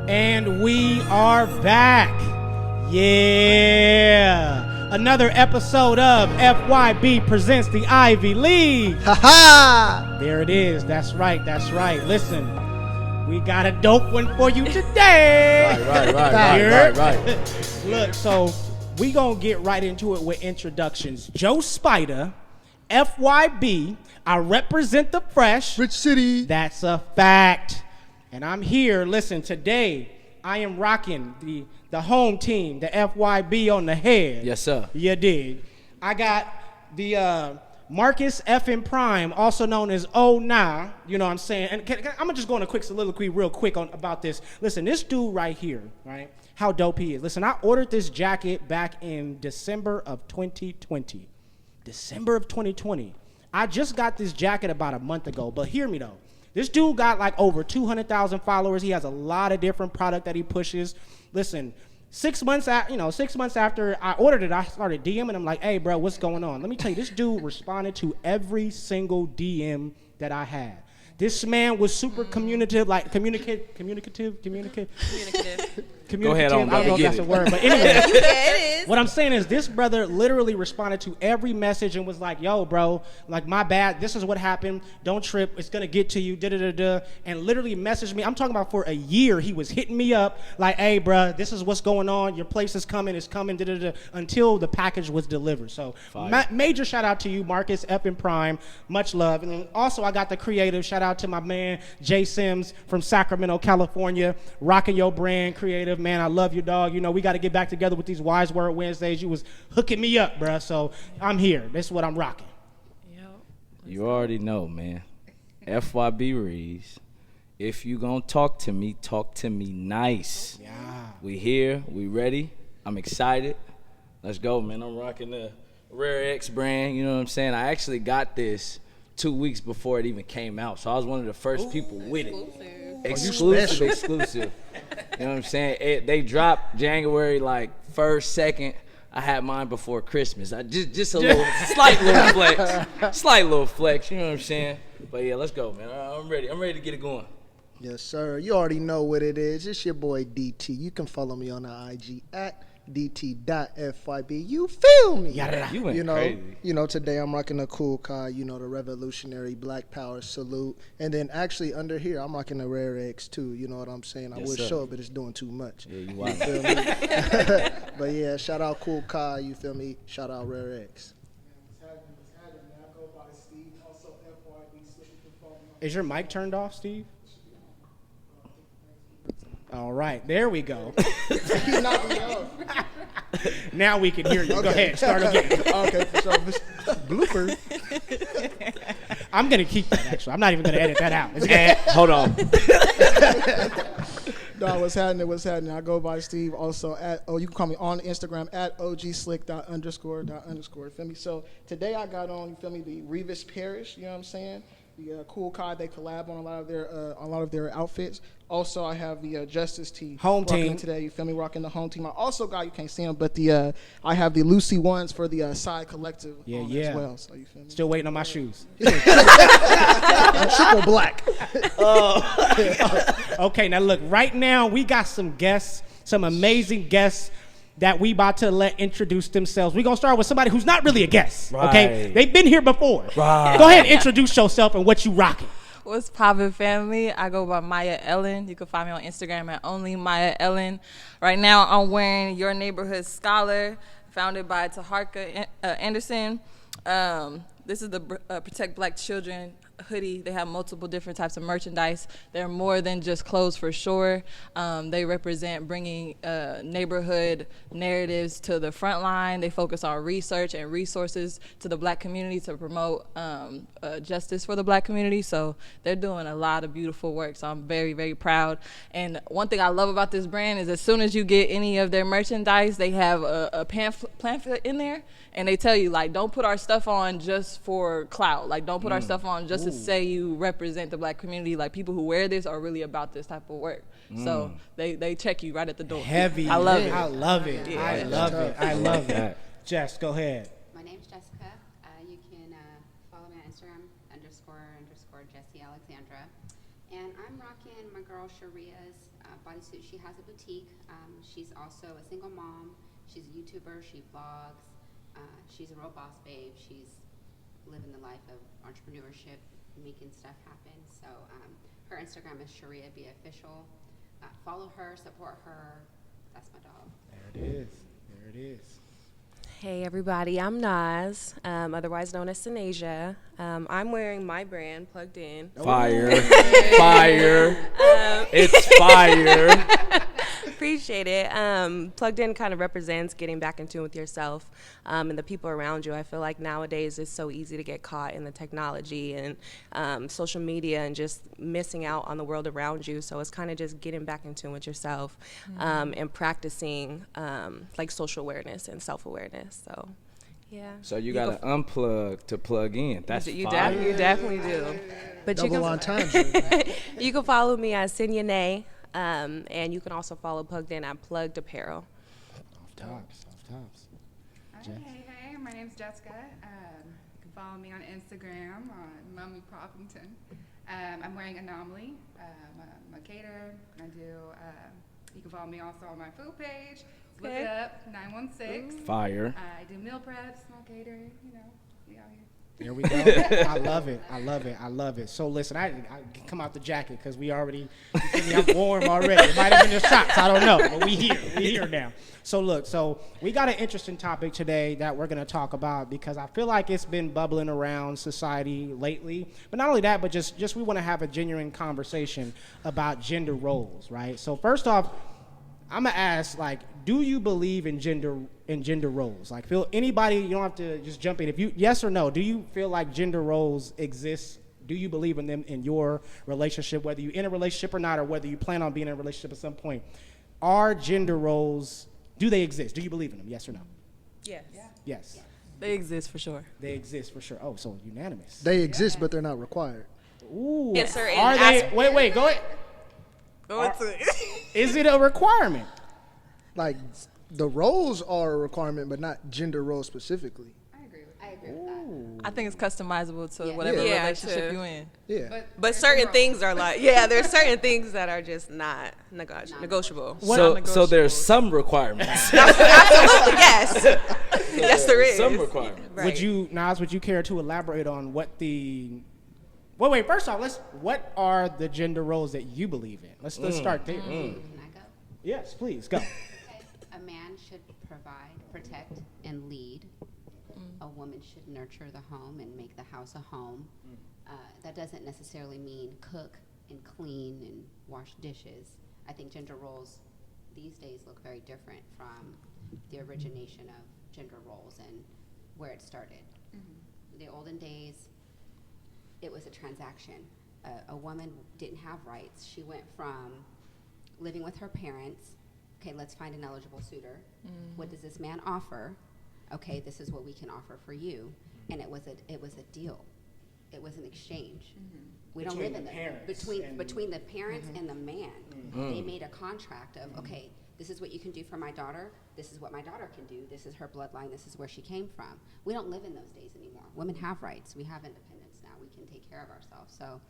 And we are back. Yeah. Another episode of FYB presents the IIV League. Ha-ha! There it is. That's right. That's right. Listen, we got a dope one for you today. Right. Look, so we gonna get right into it with introductions. Joe Spider, FYB. I represent the fresh. Rich City. That's a fact. And I'm here. Listen, today I am rocking the home team, the FYB on the head. Yes, sir. You dig. I got the Marcus F. in Prime, also known as Oh Nah. You know what I'm saying? And I'm going to just go on a quick soliloquy real quick about this. Listen, this dude right here, right? How dope he is. Listen, I ordered this jacket back in December of 2020. December of 2020. I just got this jacket about a month ago, but hear me though. This dude got like over 200,000 followers. He has a lot of different product that he pushes. Listen, 6 months after I ordered it, I started DMing him like, "Hey, bro, what's going on?" Let me tell you, this dude responded to every single DM that I had. This man was super communicative. Go ahead on, I don't know if that's a word, but anyway. Yeah, it is. What I'm saying is this brother literally responded to every message and was like, "Yo, bro, like my bad. This is what happened. Don't trip. It's gonna get to you." And literally messaged me. I'm talking about for a year. He was hitting me up like, "Hey, bro, this is what's going on. Your place is coming. It's coming." Until the package was delivered. So major shout out to you, Marcus F. in Prime. Much love. And then also I got the creative. Shout out to my man Jay Sims from Sacramento, California, rocking your brand, creative. Man, I love you, dog. You know, we got to get back together with these Wise Word Wednesdays. You was hooking me up, bruh. So I'm here. This is what I'm rocking. You already know, man. FYB reads, if you gonna talk to me nice. Yeah. We here. We ready. I'm excited. Let's go, man. I'm rocking the Rare X brand. You know what I'm saying? I actually got this 2 weeks before it even came out. So I was one of the first people with it. Exclusive. You know what I'm saying? They dropped January like 1st, 2nd. I had mine before Christmas. I just a little slight little flex. You know what I'm saying? But yeah, let's go, man. I'm ready. I'm ready to get it going. Yes, sir. You already know what it is. It's your boy DT. You can follow me on the IG at dt.fyb. You feel me? You went crazy. You know, today I'm rocking a cool car, you know, the revolutionary Black Power salute. And then actually under here, I'm rocking a Rare X too. You know what I'm saying? I would show it, but it's doing too much. Yeah, you feel me? But yeah, shout out Cool Car, you feel me? Shout out Rare X. Is your mic turned off, Steve? All right, there we go. You knocked me off. Now we can hear you. Okay. Go ahead, start again. Okay, for sure. Blooper. I'm going to keep that, actually. I'm not even going to edit that out. Hold on. No, what's happening? I go by Steve also you can call me on Instagram at ogslick.__. Feel me? So today I got on, you feel me, the Revis Parish, you know what I'm saying? The Cool Car, they collab on a lot of their outfits. Also, I have the Justice Tee home team today. You feel me? Rocking the home team. I also got, you can't see them, but I have the Lucy ones for the Side Collective as well. So you feel me? Still waiting on my shoes. Triple black. Okay, now look. Right now we got some guests, some amazing guests that we about to let introduce themselves. We're gonna start with somebody who's not really a guest. Right. Okay, they've been here before. Right. Go ahead, and introduce yourself and what you rocking. What's poppin', family? I go by Maya Ellen. You can find me on Instagram at only Maya Ellen. Right now, I'm wearing Your Neighborhood Scholar, founded by Taharka Anderson. This is the Protect Black Children hoodie. They have multiple different types of merchandise. They're more than just clothes for sure. They represent bringing neighborhood narratives to the front line. They focus on research and resources to the black community to promote justice for the black community. So they're doing a lot of beautiful work. So I'm very, very proud. And one thing I love about this brand is as soon as you get any of their merchandise, they have a pamphlet in there. And they tell you, like, don't put our stuff on just for clout. Like, don't put our stuff on just to say you represent the black community. Like, people who wear this are really about this type of work. So they check you right at the door. Heavy. I love it. I love it. Yeah. I love it. I love it. Jess, go ahead. My name's Jessica. You can follow me on Instagram _Jessie Alexandra. And I'm rocking my girl Sharia's bodysuit. She has a boutique. She's also a single mom. She's a YouTuber. She vlogs. She's a real boss babe. She's living the life of entrepreneurship, making stuff happen. So her Instagram is Sharia Be Official. Follow her, support her. That's my dog. There it is. There it is. Hey everybody, I'm Naz, otherwise known as Sinasia. I'm wearing my brand, Plugged In. Fire. Fire. It's fire. Appreciate it. Plugged In kind of represents getting back in tune with yourself and the people around you. I feel like nowadays it's so easy to get caught in the technology and social media and just missing out on the world around you. So it's kind of just getting back in tune with yourself and practicing like social awareness and self-awareness. So, yeah. So you got to unplug to plug in. That's you fire. you definitely do. But Double entendre. you can follow me at Sinyane. And you can also follow Plugged In at Plugged Apparel. Off tops. Hey, my name's Jessica. You can follow me on Instagram on Mummy Proppington. I'm wearing Anomaly. I'm a caterer. You can follow me also on my food page. Look it up, 916. Fire. I do meal prep, small catering, we out here. There we go. I love it. So listen, I come out the jacket because we already, I'm warm already. It might have been the shots, I don't know, but we here now. So look, we got an interesting topic today that we're gonna talk about because I feel like it's been bubbling around society lately. But not only that, but just we want to have a genuine conversation about gender roles, right? So first off, I'm gonna ask, like, do you believe in gender roles? Like, anybody, you don't have to just jump in. If you, yes or no, do you feel like gender roles exist? Do you believe in them in your relationship, whether you're in a relationship or not, or whether you plan on being in a relationship at some point? Are gender roles, do they exist? Do you believe in them? Yes or no? Yes. Yes. They exist for sure. They exist for sure. Oh, so unanimous. They exist, but they're not required. Ooh. Yes, sir. Are they? Wait. Go ahead. Is it a requirement? Like, the roles are a requirement, but not gender roles specifically. I agree with I agree with that. I think it's customizable to Yeah. whatever Yeah, relationship too. you're in. Yeah. But certain things are like, there's certain things that are just not negotiable. So there's some requirements. Absolutely, yes. Yes, there is. Some requirements. Right. Nas, would you care to elaborate on what the... Wait, first off, what are the gender roles that you believe in? Let's start there. Can I go? Yes, please, go. Okay. A man should provide, protect, and lead. A woman should nurture the home and make the house a home. That doesn't necessarily mean cook and clean and wash dishes. I think gender roles these days look very different from the origination of gender roles and where it started. The olden days, it was a transaction. A woman didn't have rights. She went from living with her parents. Okay, let's find an eligible suitor. What does this man offer? Okay, this is what we can offer for you. And it was a deal. It was an exchange. We don't live in between the parents and the man. They made a contract of, okay, this is what you can do for my daughter. This is what my daughter can do. This is her bloodline. This is where she came from. We don't live in those days anymore. Women have rights. We have independence now. We can take care of ourselves. So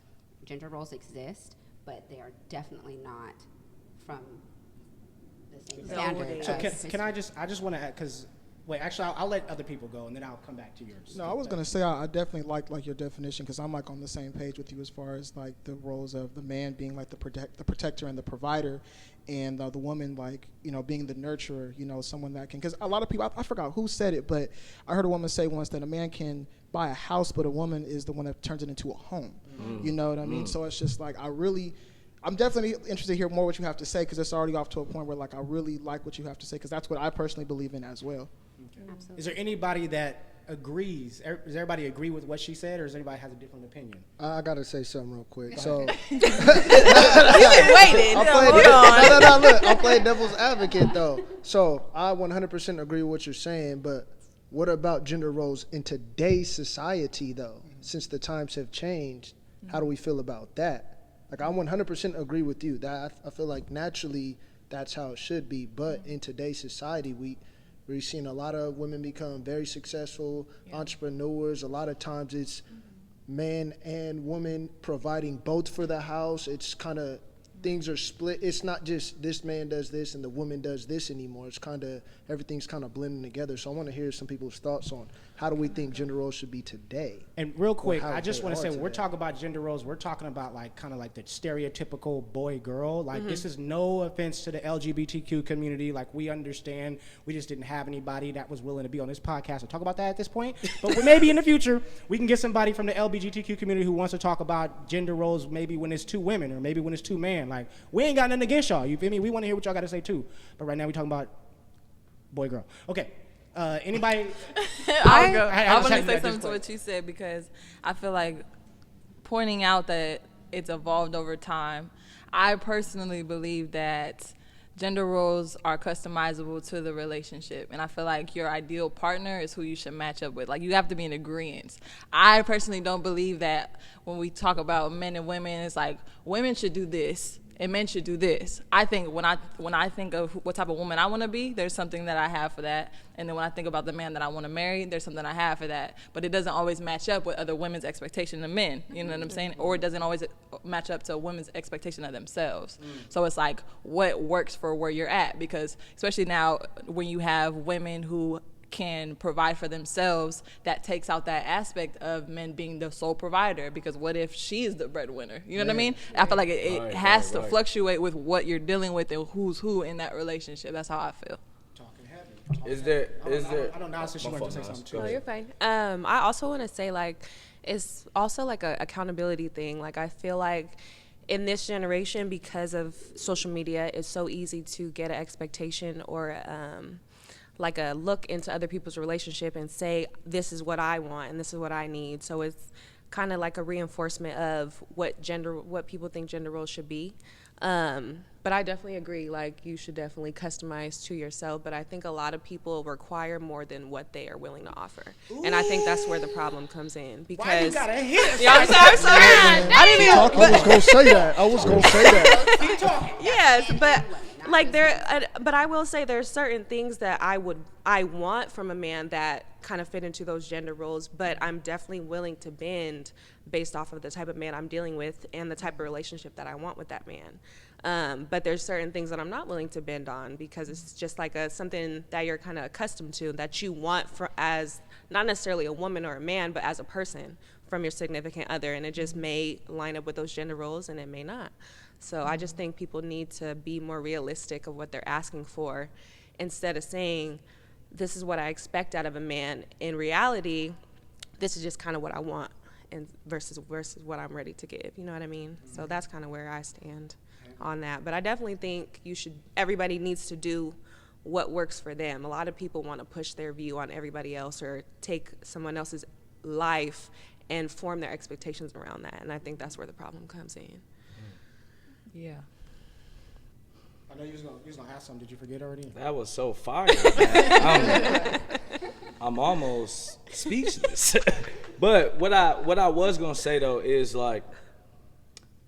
gender roles exist, but they are definitely not from the same standard. So can I just want to add, because, wait, actually, I'll let other people go, and then I'll come back to yours. No, I was going to say I definitely like your definition because I'm like on the same page with you as far as like the roles of the man being like the protector and the provider, and the woman like, being the nurturer, someone that can, because a lot of people, I forgot who said it, but I heard a woman say once that a man can buy a house, but a woman is the one that turns it into a home. You know what I mean? So it's just like I'm definitely interested to hear more what you have to say because it's already off to a point where like I really like what you have to say because that's what I personally believe in as well. Okay. Is there anybody that agrees? Does everybody agree with what she said, or does anybody has a different opinion? I gotta say something real quick. So You've been waiting. Look, I'll play devil's advocate though. So I 100% agree with what you're saying, but what about gender roles in today's society though? Since the times have changed, how do we feel about that? Like, I 100% agree with you. That I feel like naturally that's how it should be. But in today's society, we're seeing a lot of women become very successful entrepreneurs. A lot of times it's man and woman providing both for the house. It's kind of, things are split. It's not just this man does this and the woman does this anymore. It's kind of, everything's kind of blending together. So I want to hear some people's thoughts on how do we think gender roles should be today. And real quick, how I just they want to are say, when we're today. talking about gender roles, we're talking about like kind of like the stereotypical boy-girl. Like this is no offense to the LGBTQ community. Like we understand, we just didn't have anybody that was willing to be on this podcast and talk about that at this point. But maybe in the future, we can get somebody from the LGBTQ community who wants to talk about gender roles, maybe when it's two women or maybe when it's two men. Like we ain't got nothing against y'all. You feel me? We want to hear what y'all got to say too. But right now we're talking about boy-girl. Okay. Anybody? I just want to had say at this something to point. what you said, because I feel like pointing out that it's evolved over time. I personally believe that gender roles are customizable to the relationship, and I feel like your ideal partner is who you should match up with. Like you have to be in agreement. I personally don't believe that when we talk about men and women, it's like women should do this and men should do this. I think when I think of what type of woman I want to be, there's something that I have for that. And then when I think about the man that I want to marry, there's something I have for that. But it doesn't always match up with other women's expectation of men. You know what I'm saying? Or it doesn't always match up to women's expectation of themselves. So it's like what works for where you're at, because especially now when you have women who can provide for themselves, that takes out that aspect of men being the sole provider, because what if she is the breadwinner? You know what I mean? I feel like it has to fluctuate with what you're dealing with and who's who in that relationship. That's how I feel. Talking heavy. Is there? I don't know. So she wanted to say something too. Oh, you're fine. I also want to say, like, it's also like a accountability thing. Like, I feel like in this generation, because of social media, it's so easy to get an expectation or like a look into other people's relationship and say, this is what I want and this is what I need. So it's kind of like a reinforcement of what people think gender roles should be. But I definitely agree, like you should definitely customize to yourself, but I think a lot of people require more than what they are willing to offer. Ooh. And I think that's where the problem comes in, because why you gotta hit? Yeah, I'm sorry. I didn't even. I was gonna say that. I was gonna say that. Keep talking. Yes, but like but I will say there's certain things that I want from a man that kind of fit into those gender roles, but I'm definitely willing to bend based off of the type of man I'm dealing with and the type of relationship that I want with that man. But there's certain things that I'm not willing to bend on, because it's just like something that you're kind of accustomed to, that you want as not necessarily a woman or a man, but as a person from your significant other, and it just may line up with those gender roles and it may not. So I just think people need to be more realistic of what they're asking for, instead of saying, this is what I expect out of a man. In reality, this is just kind of what I want, and versus what I'm ready to give. You know what I mean? So that's kind of where I stand on that. But I definitely think everybody needs to do what works for them. A lot of people want to push their view on everybody else or take someone else's life and form their expectations around that. And I think that's where the problem comes in. Yeah. I know you was gonna ask something. Did you forget already? That was so fire. Man. I'm almost speechless. But what I was gonna say though is, like,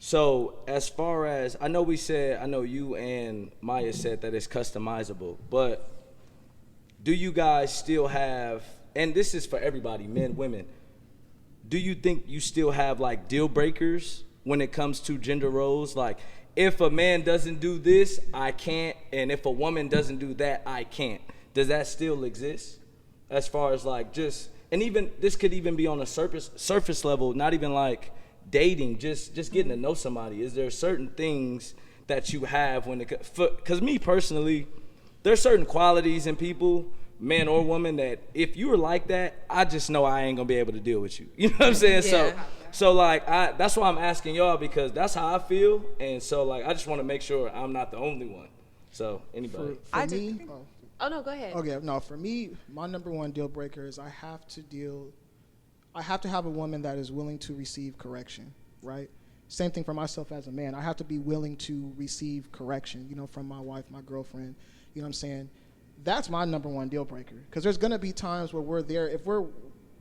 so as far as I know you and Maya said that it's customizable, but do you guys still have, and this is for everybody, men, women, do you think you still have like deal breakers when it comes to gender roles? Like, if a man doesn't do this, I can't, and if a woman doesn't do that, I can't. Does that still exist? As far as like just, and even this could even be on a surface level, not even like dating, just getting to know somebody. Is there certain things that you have when it, because me personally, there's certain qualities in people, man or woman, that if you were like that, I just know I ain't gonna be able to deal with you. You know what I'm saying? Yeah. So like, that's why I'm asking y'all, because that's how I feel, and so like, I just want to make sure I'm not the only one. So anybody? For me, Oh, no, go ahead. okay, no, for me, my number one deal breaker is I have to have a woman that is willing to receive correction, right? Same thing for myself as a man. I have to be willing to receive correction, from my wife, my girlfriend, you know what I'm saying? That's my number one deal breaker, because there's going to be times where we're there, if we're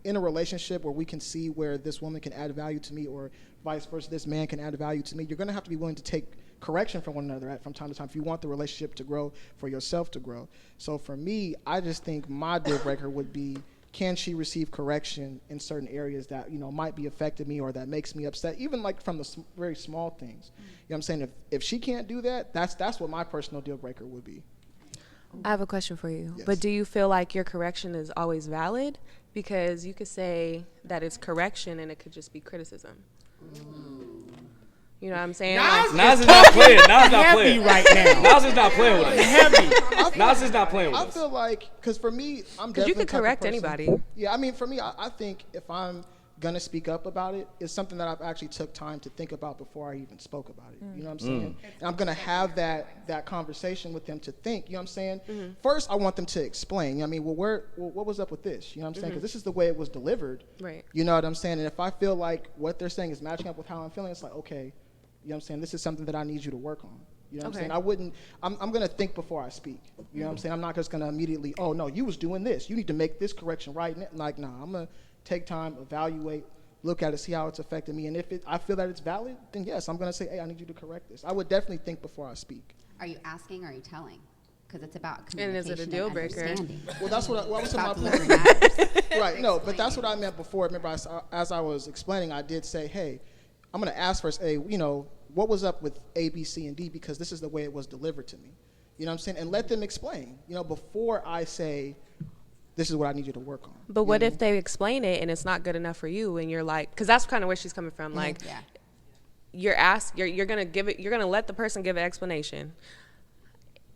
in a relationship where we can see where this woman can add value to me, or vice versa, this man can add value to me, you're going to have to be willing to take correction from one another from time to time if you want the relationship to grow, for yourself to grow. So for me, I just think my deal breaker would be can she receive correction in certain areas that, you know, might be affecting me or that makes me upset, even like from the very small things. You know what I'm saying? If she can't do that, that's what my personal deal breaker would be. I have a question for you. Yes. But do you feel like your correction is always valid? Because you could say that it's correction and it could just be criticism. You know what I'm saying? Nas is not playing. Nas is not heavy playing right now. Nas is not playing with us. Heavy. Nas is not playing with I us. feel like, because for me, I'm Because you definitely could the type of correct person- anybody. Yeah, I mean, for me, I think if I'm going to speak up about it, it's something that I've actually took time to think about before I even spoke about it. You know what I'm saying? And I'm going to have that conversation with them to think, you know what I'm saying? First, I want them to explain. You know what I mean? Well, what was up with this? You know what I'm saying? Because this is the way it was delivered. Right. You know what I'm saying? And if I feel like what they're saying is matching up with how I'm feeling, it's like, okay, you know what I'm saying? This is something that I need you to work on. You know what I'm saying? I'm going to think before I speak. You know what I'm saying? I'm not just going to immediately, oh, no, you was doing this. You need to make this correction right now. Like, nah, I'm going to take time, evaluate, look at it, see how it's affecting me. And if I feel that it's valid, then yes, I'm going to say, hey, I need you to correct this. I would definitely think before I speak. Are you asking or are you telling? Because it's about And communication is it a deal breaker? understanding. Well, that's what was About my delivering point. matters. Right, no, but that's what I meant before. Remember, as I was explaining, I did say, hey, I'm going to ask first, hey, you know, what was up with A, B, C, and D, because this is the way it was delivered to me. You know what I'm saying? And let them explain, you know, before I say, this is what I need you to work on. But what if they explain it and it's not good enough for you and you're like, because that's kind of where she's coming from. Like, Yeah. you're going to give it, you're going to let the person give an explanation.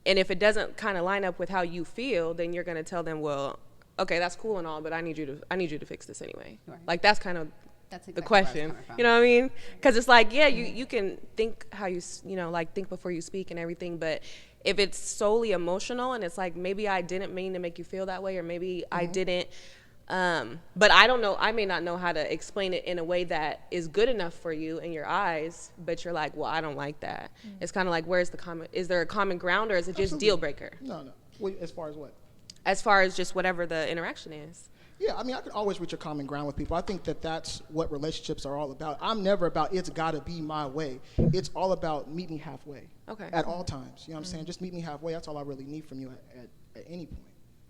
And if it doesn't kind of line up with how you feel, then you're going to tell them, well, okay, that's cool and all, but I need you to fix this anyway. Right. Like, that's kind of That's the exactly where I was question. coming from. You know what I mean? Because it's like, yeah, you can think how you know, like think before you speak and everything, but if it's solely emotional and it's like, maybe I didn't mean to make you feel that way, or maybe I didn't, but I don't know, I may not know how to explain it in a way that is good enough for you in your eyes, but you're like, well, I don't like that. It's kind of like, is there a common ground, or is it just Absolutely. deal breaker? No. Wait, as far as what? As far as just whatever the interaction is. Yeah, I mean, I can always reach a common ground with people. I think that's what relationships are all about. I'm never about it's got to be my way. It's all about meet me halfway. Okay. At all times. You know what I'm saying? Just meet me halfway. That's all I really need from you at any point.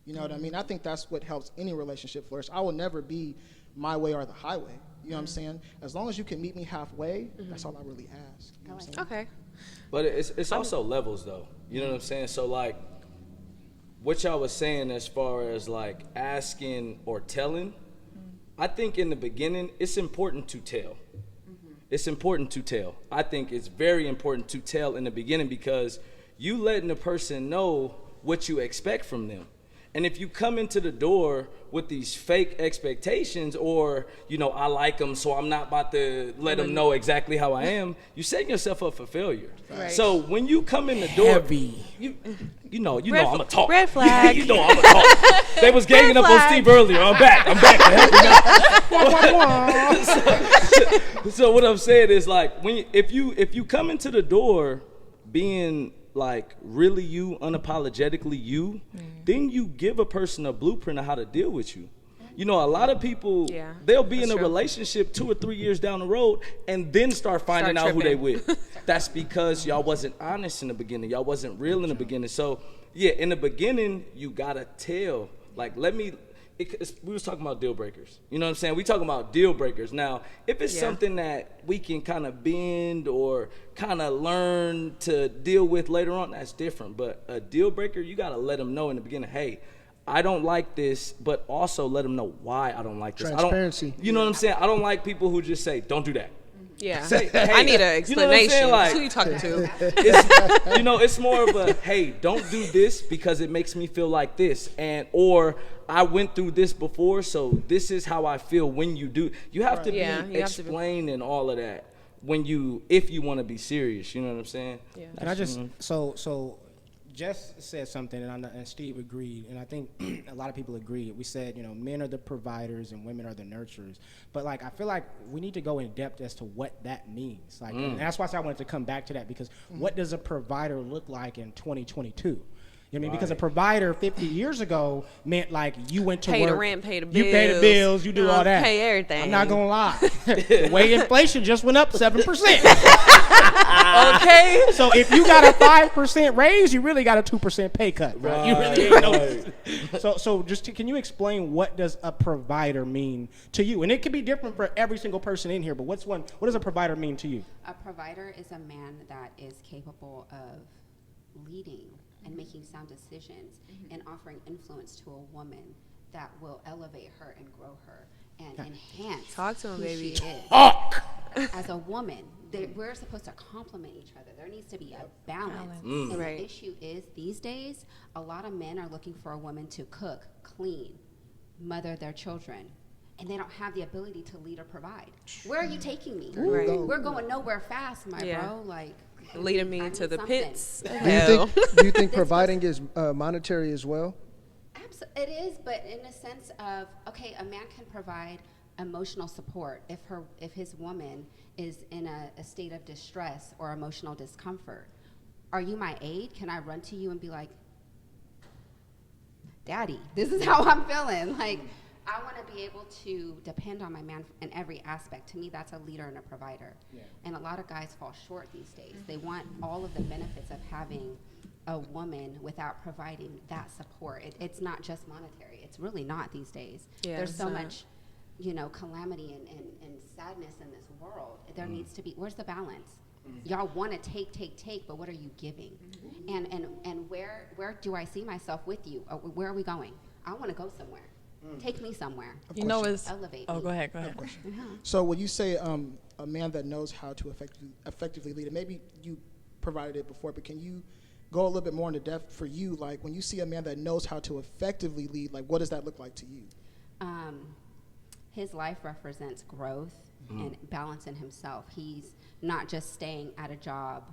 You know what I mean? I think that's what helps any relationship flourish. I will never be my way or the highway. You know what I'm saying? As long as you can meet me halfway, that's all I really ask. You know what I'm saying? Okay. But it's also levels, though. You know what I'm saying? So, like, what y'all was saying as far as, like, asking or telling, I think in the beginning, it's important to tell. It's important to tell. I think it's very important to tell in the beginning, because you letting the person know what you expect from them. And if you come into the door with these fake expectations, or, you know, I like them, so I'm not about to let them know exactly how I am, you're setting yourself up for failure. Right. So when you come in the door, Heavy. you know I'm a talk. Red flag. You know I'm a talk. They was ganging up on flag. Steve earlier. I'm back to help you. So what I'm saying is, like, if you come into the door being like really you, unapologetically you, then you give a person a blueprint of how to deal with you. You know, a lot of people, they'll be in a relationship 2 or 3 years down the road and then start finding out who they with. That's because y'all wasn't honest in the beginning. Y'all wasn't real in the beginning. So, yeah, in the beginning, you got to tell. Like, we was talking about deal breakers. You know what I'm saying? We talking about deal breakers. Now, if it's something that we can kind of bend or kind of learn to deal with later on, that's different. But a deal breaker, you got to let them know in the beginning, hey, I don't like this, but also let them know why I don't like this. Transparency. You know what I'm saying? I don't like people who just say, don't do that. Yeah. Say, hey, I need an you know what I'm explanation. saying? Like, Who you talking to? It's more of a, hey, don't do this because it makes me feel like this, or I went through this before, so this is how I feel when you do. You have to be explaining all of that if you want to be serious. You know what I'm saying? Yeah. And I just so Jess said something, and Steve agreed, and I think a lot of people agreed. We said, you know, men are the providers and women are the nurturers. But, like, I feel like we need to go in depth as to what that means. Like, and that's why I wanted to come back to that, because what does a provider look like in 2022? You know what I mean? Because a provider 50 years ago meant like you went to Pay work. the rent, pay the bills. You pay the bills, you do all that. Pay everything. I'm not going to lie. The way inflation just went up 7%. Okay. So if you got a 5% raise, you really got a 2% pay cut. Right? You really ain't so can you explain what does a provider mean to you? And it can be different for every single person in here, but what does a provider mean to you? A provider is a man that is capable of leading and making sound decisions and offering influence to a woman that will elevate her and grow her and enhance Talk to him, who baby. she is. As a woman, we're supposed to complement each other. There needs to be a balance. And Right. the issue is these days, a lot of men are looking for a woman to cook, clean, mother their children, and they don't have the ability to lead or provide. Where are you taking me? Right. We're going nowhere fast, my bro. Like, Leading me I into need the something. pits. Do you think providing is monetary as well? It is, but in a sense of, okay, a man can provide emotional support if his woman is in a state of distress or emotional discomfort. Are you my aide? Can I run to you and be like, Daddy, this is how I'm feeling. Like, I want to be able to depend on my man in every aspect. To me, that's a leader and a provider. Yeah. And a lot of guys fall short these days. They want all of the benefits of having a woman without providing that support. It's not just monetary. It's really not these days. Yeah, there's so much, calamity and sadness in this world. There needs to be, where's the balance? Y'all want to take, but what are you giving? And where do I see myself with you? Where are we going? I want to go somewhere. Take me somewhere. It's elevate. Oh, me. go ahead. So when you say a man that knows how to effectively lead, and maybe you provided it before, but can you go a little bit more into depth for you? Like when you see a man that knows how to effectively lead, like what does that look like to you? His life represents growth and balance in himself. He's not just staying at a job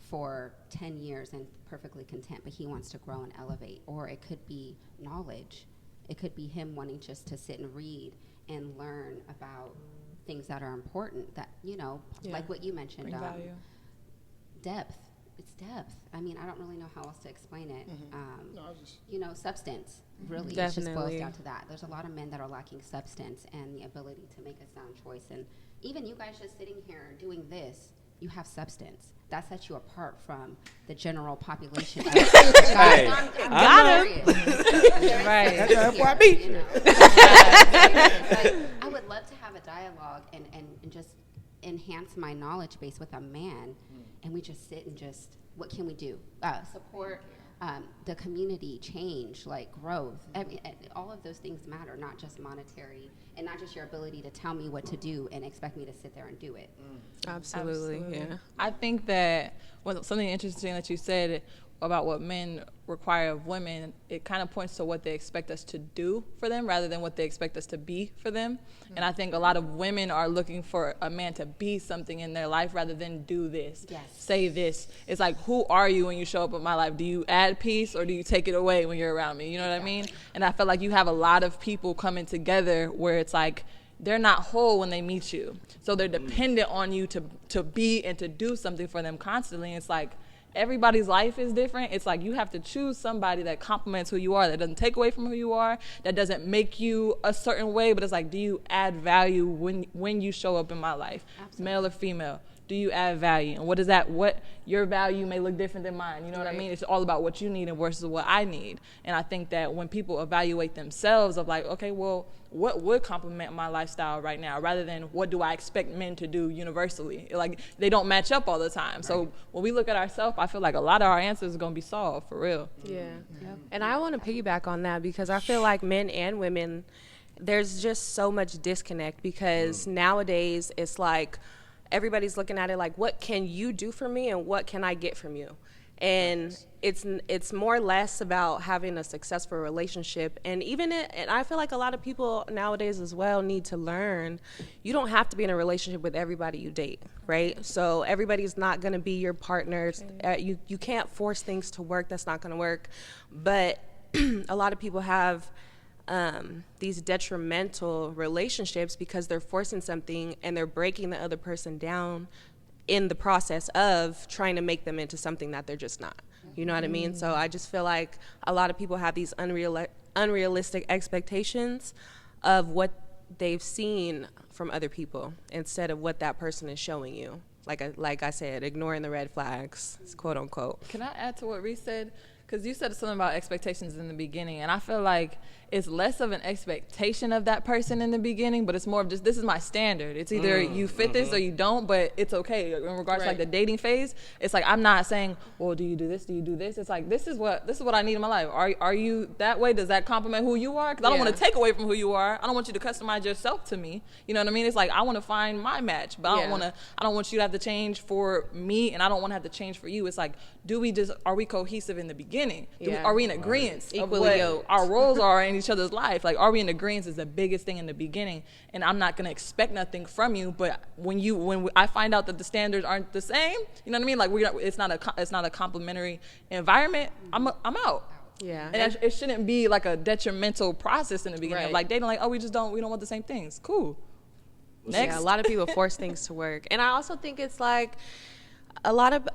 for 10 years and perfectly content, but he wants to grow and elevate. Or it could be knowledge. It could be him wanting just to sit and read and learn about things that are important that, like what you mentioned, depth. It's depth. I mean, I don't really know how else to explain it. Substance, really. It just boils down to that. There's a lot of men that are lacking substance and the ability to make a sound choice. And even you guys just sitting here doing this, you have substance. That sets you apart from the general population. Hey, Got him. Right. That's I would love to have a dialogue and just enhance my knowledge base with a man, and we just sit and just, what can we do? Support the community, change, like growth. All of those things matter, not just monetary and not just your ability to tell me what to do and expect me to sit there and do it. Absolutely. Yeah. I think that something interesting that you said about what men require of women, it kind of points to what they expect us to do for them rather than what they expect us to be for them. And I think a lot of women are looking for a man to be something in their life rather than do this, say this. It's like, who are you when you show up in my life? Do you add peace or do you take it away when you're around me? You know what I mean? And I feel like you have a lot of people coming together where it's like, they're not whole when they meet you. So they're dependent on you to be and to do something for them constantly. And it's like, everybody's life is different. It's like you have to choose somebody that complements who you are, that doesn't take away from who you are, that doesn't make you a certain way, but it's like, do you add value when you show up in my life? Absolutely. Male or female? Do you add value? And what is that? What your value may look different than mine. You know what I mean? It's all about what you need and versus what I need. And I think that when people evaluate themselves of like, okay, well, what would complement my lifestyle right now rather than what do I expect men to do universally? Like, they don't match up all the time. Right. So when we look at ourselves, I feel like a lot of our answers are going to be solved for real. Yeah. Yep. And I want to piggyback on that because I feel like men and women, there's just so much disconnect because nowadays it's like, everybody's looking at it like, what can you do for me and what can I get from you? And it's more or less about having a successful relationship. And and I feel like a lot of people nowadays as well need to learn, you don't have to be in a relationship with everybody you date, right? So everybody's not going to be your partners. You can't force things to work. That's not going to work. But a lot of people have these detrimental relationships because they're forcing something and they're breaking the other person down in the process of trying to make them into something that they're just not. You know what I mean? So I just feel like a lot of people have these unrealistic expectations of what they've seen from other people instead of what that person is showing you. Like I said, ignoring the red flags, quote unquote. Can I add to what Reese said? Because you said something about expectations in the beginning, and I feel like it's less of an expectation of that person in the beginning, but it's more of just, this is my standard. It's either you fit this or you don't, but it's okay. In regards to like the dating phase, it's like, I'm not saying, well, do you do this? Do you do this? It's like, this is what I need in my life. Are you that way? Does that compliment who you are? Because I don't want to take away from who you are. I don't want you to customize yourself to me. You know what I mean? It's like, I want to find my match, but I don't want you to have to change for me, and I don't want to have to change for you. It's like, are we cohesive in the beginning? Are we in agreement of what our roles are in each other's life? Like, are we in agreement is the biggest thing in the beginning, and I'm not gonna expect nothing from you. But when I find out that the standards aren't the same, you know what I mean? Like, it's not a complimentary environment. I'm out. Yeah, and it shouldn't be like a detrimental process in the beginning. Of like dating, like, oh, we don't want the same things. Cool. Next. Yeah, a lot of people force things to work, and I also think it's like a lot of.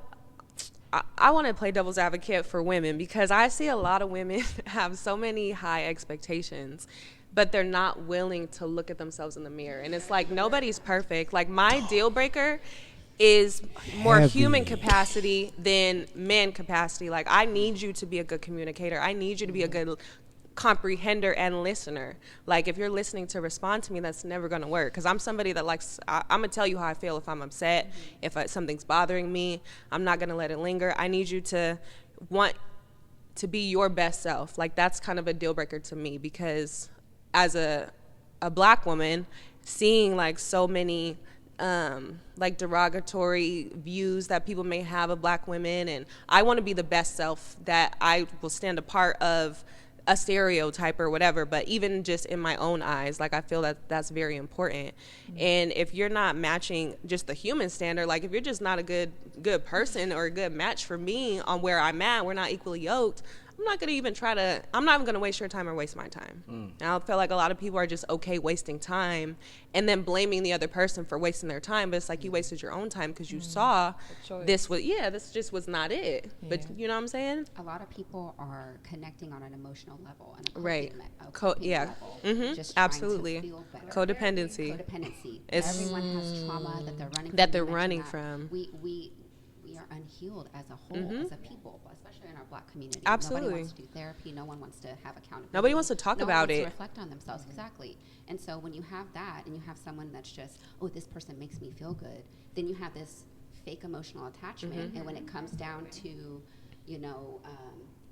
I want to play devil's advocate for women because I see a lot of women have so many high expectations, but they're not willing to look at themselves in the mirror. And it's like, nobody's perfect. Like, my deal breaker is more human capacity than man capacity. Like, I need you to be a good communicator. I need you to be a good comprehender and listener. Like, if you're listening to respond to me, that's never going to work, because I'm somebody that likes, I'm going to tell you how I feel if I'm upset, if something's bothering me. I'm not going to let it linger. I need you to want to be your best self. Like, that's kind of a deal breaker to me, because as a black woman, seeing like so many like derogatory views that people may have of black women, and I want to be the best self that I will stand apart of a stereotype or whatever, but even just in my own eyes, like, I feel that that's very important. And if you're not matching just the human standard, like, if you're just not a good person or a good match for me on where I'm at, we're not equally yoked, I'm not even going to waste your time or waste my time. And I feel like a lot of people are just okay wasting time and then blaming the other person for wasting their time, but it's like, you wasted your own time because you saw this just was not it. But you know what I'm saying? A lot of people are connecting on an emotional level and a level. Just absolutely trying to feel better. Codependency. Everyone has trauma that they're running from. We are unhealed as a whole, as a people, especially in our black community. Absolutely. Nobody wants to do therapy. No one wants to have accountability. Nobody wants to talk about it. No one wants to reflect on themselves. Exactly. And so when you have that, and you have someone that's just, oh, this person makes me feel good, then you have this fake emotional attachment. And when it comes down to,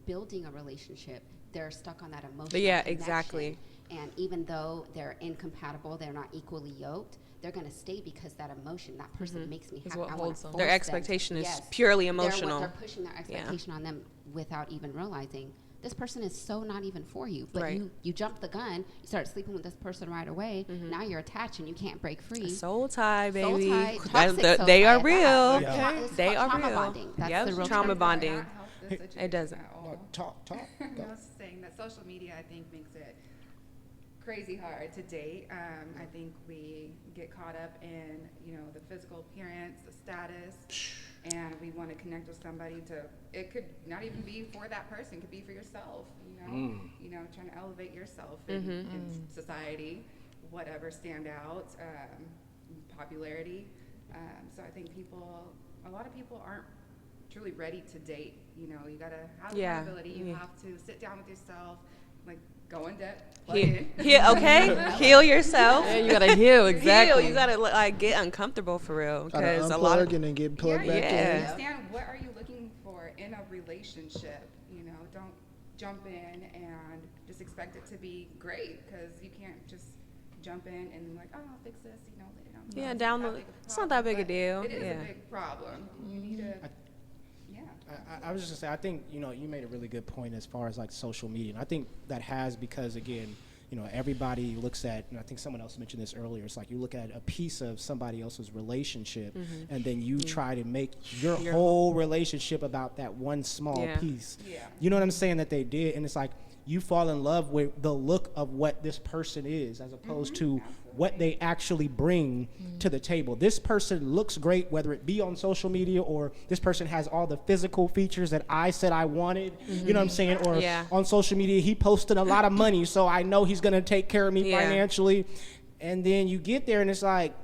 building a relationship, they're stuck on that emotional connection. Exactly. And even though they're incompatible, they're not equally yoked, they're going to stay because that emotion, that person makes me happy. Their expectation is purely emotional. They're pushing their expectation on them without even realizing this person is so not even for you. But you jumped the gun. You started sleeping with this person right away. Now you're attached and you can't break free. Soul tie, baby. They are real. They are real. Bonding. That's the real trauma bonding. It doesn't. Talk. I was saying that social media, I think, makes it crazy hard to date. I think we get caught up in, the physical appearance, the status, and we want to connect with somebody it could not even be for that person, it could be for yourself, trying to elevate yourself in society, whatever, stand out, popularity. So I think a lot of people aren't truly ready to date. You got to have accountability. You have to sit down with yourself, like, go in depth. Heal yourself. Yeah, you gotta heal. Exactly. You gotta get uncomfortable for real, because a lot of and then get plugged back in. Understand what are you looking for in a relationship. Don't jump in and just expect it to be great, because you can't just jump in and like, oh, I'll fix this. Later on. It's not that big a deal. It is a big problem. You need to. I was just gonna say, I think, you made a really good point as far as like social media. And I think that has, because again, everybody looks at, and I think someone else mentioned this earlier, it's like you look at a piece of somebody else's relationship and then you try to make your whole relationship about that one small piece. You know what I'm saying, that they did. And it's like, you fall in love with the look of what this person is as opposed to what they actually bring to the table. This person looks great, whether it be on social media or this person has all the physical features that I said I wanted, you know what I'm saying? Or on social media, he posted a lot of money, so I know he's gonna take care of me financially. And then you get there and it's like,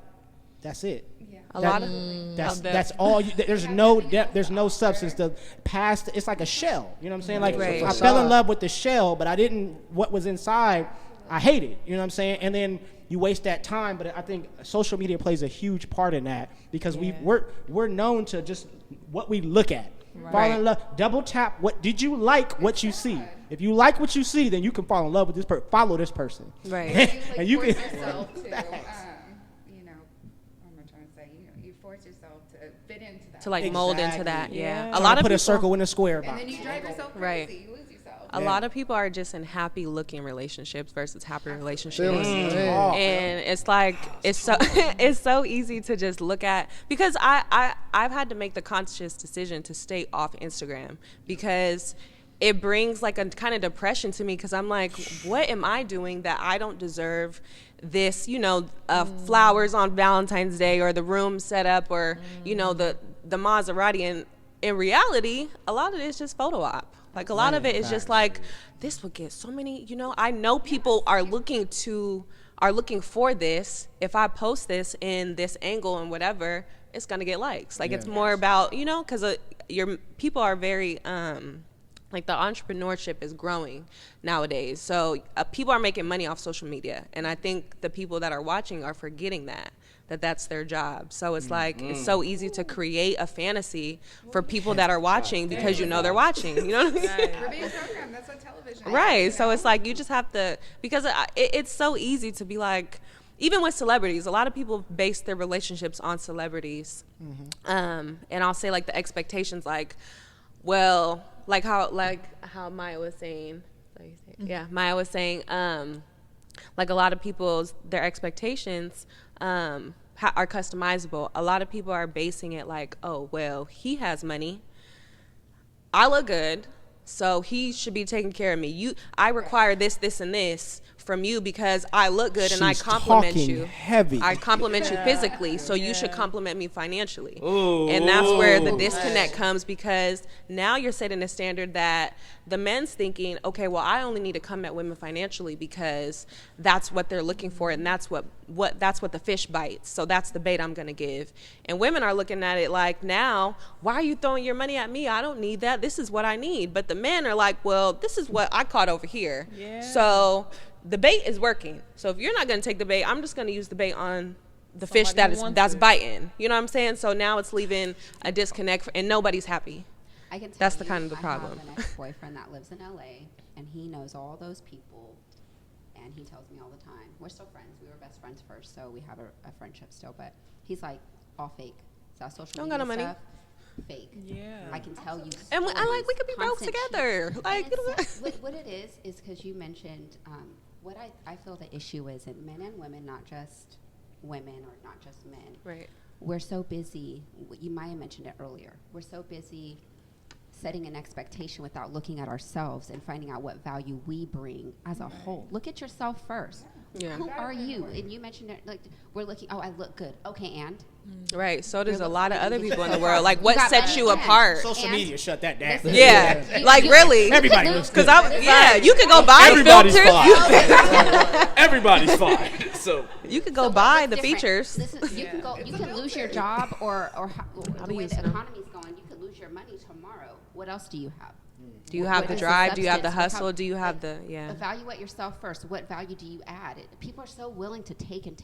that's it. That's all. There's no depth. There's no substance. The past, it's like a shell. You know what I'm saying? Like I fell in love with the shell, but I didn't. What was inside, I hated. You know what I'm saying? And then you waste that time. But I think social media plays a huge part in that because we're known to just what we look at. Fall in love. Double tap. What did you like? What you see. If you like what you see, then you can fall in love with this person. Follow this person. Right. And you can. Yourself to, you force yourself to fit into that. To like mold into that, A lot of put a circle in a square box. And then you drive yourself crazy. You lose yourself. A lot of people are just in happy looking relationships versus happy relationships. And it's like it's so easy to just look at, because I've had to make the conscious decision to stay off Instagram because it brings like a kind of depression to me, because I'm like, what am I doing that I don't deserve this, flowers on Valentine's Day or the room set up or, the Maserati. And in reality, a lot of it is just photo op. Like a lot of it is just like, this will get so many, I know people are looking for this. If I post this in this angle and whatever, it's going to get likes. Like it's more about, because your people are very, like the entrepreneurship is growing nowadays. So people are making money off social media. And I think the people that are watching are forgetting that's their job. So it's like, it's so easy to create a fantasy for people that are watching because they're watching. You know what I mean? We're being programmed. That's what television is. Right. So it's like, you just have to, because it's so easy to be like, even with celebrities, a lot of people base their relationships on celebrities. And I'll say like the expectations, like, well, like how Maya was saying, Maya was saying, like a lot of people's, their expectations are customizable. A lot of people are basing it like, oh, well, he has money, I look good, so he should be taking care of me. I require this, this, and this from you because I look good and I compliment you. Heavy. I compliment you physically, so you should compliment me financially. Ooh. And that's where the disconnect comes, because now you're setting a standard that the men's thinking, okay, well, I only need to come at women financially because that's what they're looking for, and that's what the fish bites. So that's the bait I'm going to give. And women are looking at it like, now, why are you throwing your money at me? I don't need that. This is what I need. But the men are like, well, this is what I caught over here. Yeah. So the bait is working. So if you're not going to take the bait, I'm just going to use the bait on the fish that's biting. You know what I'm saying? So now it's leaving a disconnect, and nobody's happy. I can tell that's you, the kind of the problem. I have an ex-boyfriend that lives in LA, and he knows all those people, and he tells me all the time. We're still friends. We were best friends first, so we have a friendship still. But he's like, all fake. It's that social media got no stuff. Money. Fake. Yeah. I can tell you. And we could be broke together. Like what it is because you mentioned what I feel the issue is in men and women, not just women or not just men. Right. We're so busy. You might have mentioned it earlier. We're so busy setting an expectation without looking at ourselves and finding out what value we bring as a whole. Look at yourself first. Yeah. Who are you? And you mentioned it, like, we're looking, oh, I look good. Okay, and? Right, so does a lot of other people in the world. Like, what sets you apart? Social media shut that down. Yeah, like really. Everybody looks good. You could go buy the filters. Everybody's fine. So you could go buy the features. You can lose your job or the way the economy's going. You could lose your money tomorrow. What else do you have? Do you have the drive? Do you have the hustle? Do you have the, Evaluate yourself first. What value do you add? People are so willing to take and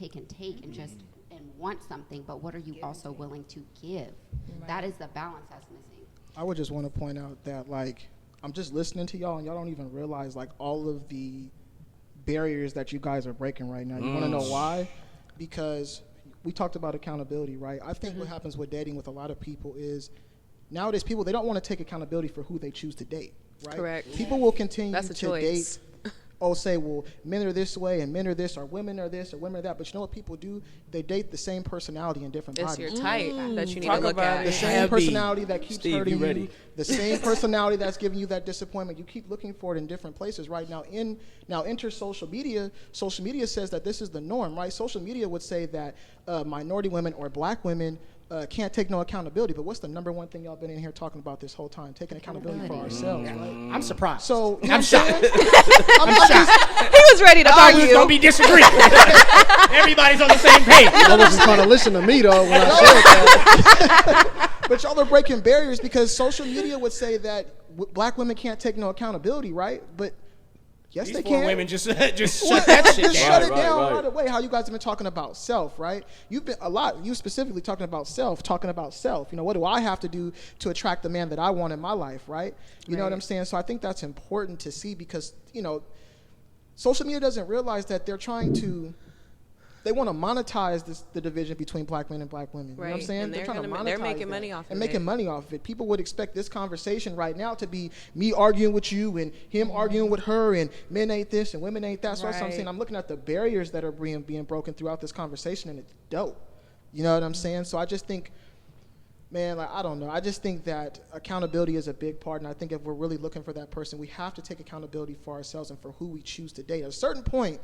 want something, but what are you also willing to give? Right. That is the balance that's missing. I would just want to point out that, like, I'm just listening to y'all, and y'all don't even realize, like, all of the barriers that you guys are breaking right now. You want to know why? Because we talked about accountability, right? I think what happens with dating with a lot of people is nowadays they don't want to take accountability for who they choose to date, right? Correct. People will continue to date say, well, men are this way and men are this, or women are this or women are that. But you know what people do? They date the same personality in different It's bodies. your type that you need Talk to look about at. it. The same Heavy. personality that keeps Steve, hurting you ready? you, the same personality that's giving you that disappointment. You keep looking for it in different places. Right now, enter social media. Social media says that this is the norm, right? Social media would say that minority women or black women can't take no accountability. But what's the number one thing y'all been in here talking about this whole time? Taking accountability for ourselves, right? I'm surprised. So you know I'm what I'm shocked. saying? I'm shocked. He was ready to I thought we was argue. gonna be disagreeing. Everybody's on the same page. I wasn't trying to listen to me though when I said that. But y'all are breaking barriers because social media would say that black women can't take no accountability, right? But yes, These they four can. women just shut that shit Just down. shut it Right, down right. right away. How you guys have been talking about self, right? You've been you specifically talking about self. You know, what do I have to do to attract the man that I want in my life, right? You know what I'm saying? So I think that's important to see because, you know, social media doesn't realize that they want to monetize the division between black men and black women. You know what I'm Right. saying? And they're trying to monetize they're making that money off and of making it. money off of it. People would expect this conversation right now to be me arguing with you and him arguing with her and men ain't this and women ain't that. So that's what I'm Right. saying. I'm looking at the barriers that are being broken throughout this conversation, and it's dope. You know what I'm saying? So I just think, man, like, I don't know. I just think that accountability is a big part, and I think if we're really looking for that person, we have to take accountability for ourselves and for who we choose to date. At a certain point,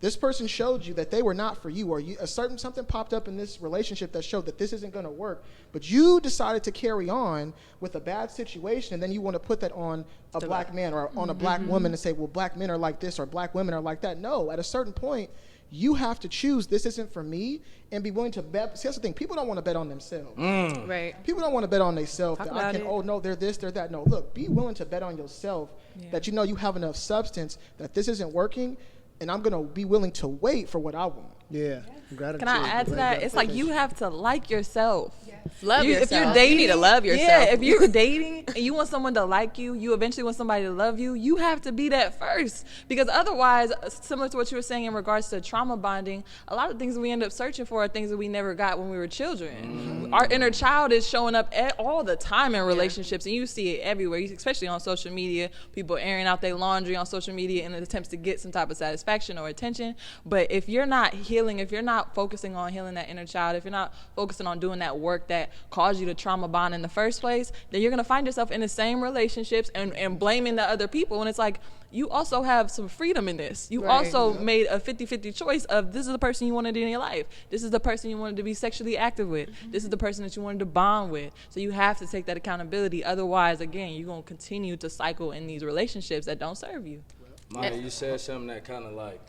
this person showed you that they were not for you, or something popped up in this relationship that showed that this isn't going to work, but you decided to carry on with a bad situation, and then you want to put that on a black man or on a black woman and say, well, black men are like this or black women are like that. No, at a certain point, you have to choose this isn't for me and be willing to bet. See, that's the thing. People don't want to bet on themselves. Right. People don't want to bet on themselves. Talk That I about can, it. oh, no, they're this, they're that. No, look, be willing to bet on yourself that you know you have enough substance that this isn't working, and I'm going to be willing to wait for what I want. Yeah. Gratitude. Can I add to that? It's like you have to like yourself. Love If yourself. you're dating, you need to love yourself. Yeah, if you're dating and you want someone to like you, you eventually want somebody to love you, you have to be that first. Because otherwise, similar to what you were saying in regards to trauma bonding, a lot of things we end up searching for are things that we never got when we were children. Our inner child is showing up all the time in relationships, and you see it everywhere, especially on social media. People airing out their laundry on social media in attempts to get some type of satisfaction or attention. But if you're not healing, if you're not focusing on healing that inner child, if you're not focusing on doing that work that caused you to trauma bond in the first place, then you're going to find yourself in the same relationships and blaming the other people. And it's like, you also have some freedom in this. You also made a 50-50 choice of this is the person you wanted in your life. This is the person you wanted to be sexually active with. This is the person that you wanted to bond with. So you have to take that accountability. Otherwise, again, you're going to continue to cycle in these relationships that don't serve you. Maya, you said something that kind of like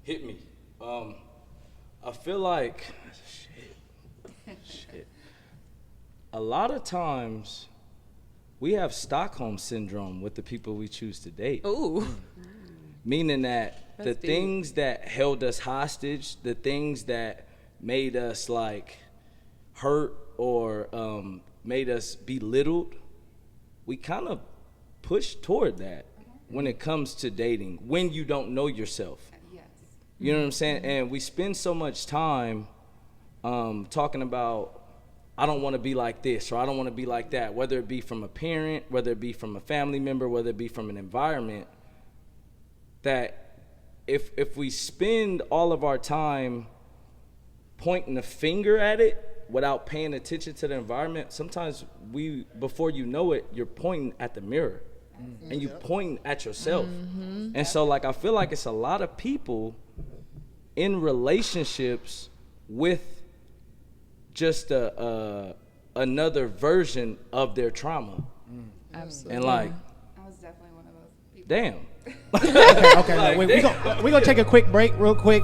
hit me. I feel like, shit. A lot of times we have Stockholm syndrome with the people we choose to date. Ooh. Meaning that the That's deep. things that held us hostage, the things that made us like hurt or made us belittled, we kind of push toward that when it comes to dating, when you don't know yourself. Yes. You know what I'm saying? And we spend so much time talking about, I don't want to be like this or I don't want to be like that, whether it be from a parent, whether it be from a family member, whether it be from an environment, that if we spend all of our time pointing a finger at it without paying attention to the environment, sometimes before you know it, you're pointing at the mirror and you pointing at yourself. And so like, I feel like it's a lot of people in relationships with just another version of their trauma. Absolutely. And like, I was definitely one of those people. damn. Okay, Like, wait, we gonna take a quick break, real quick.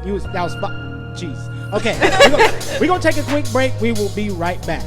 Jeez. Okay, we gonna take a quick break. We will be right back.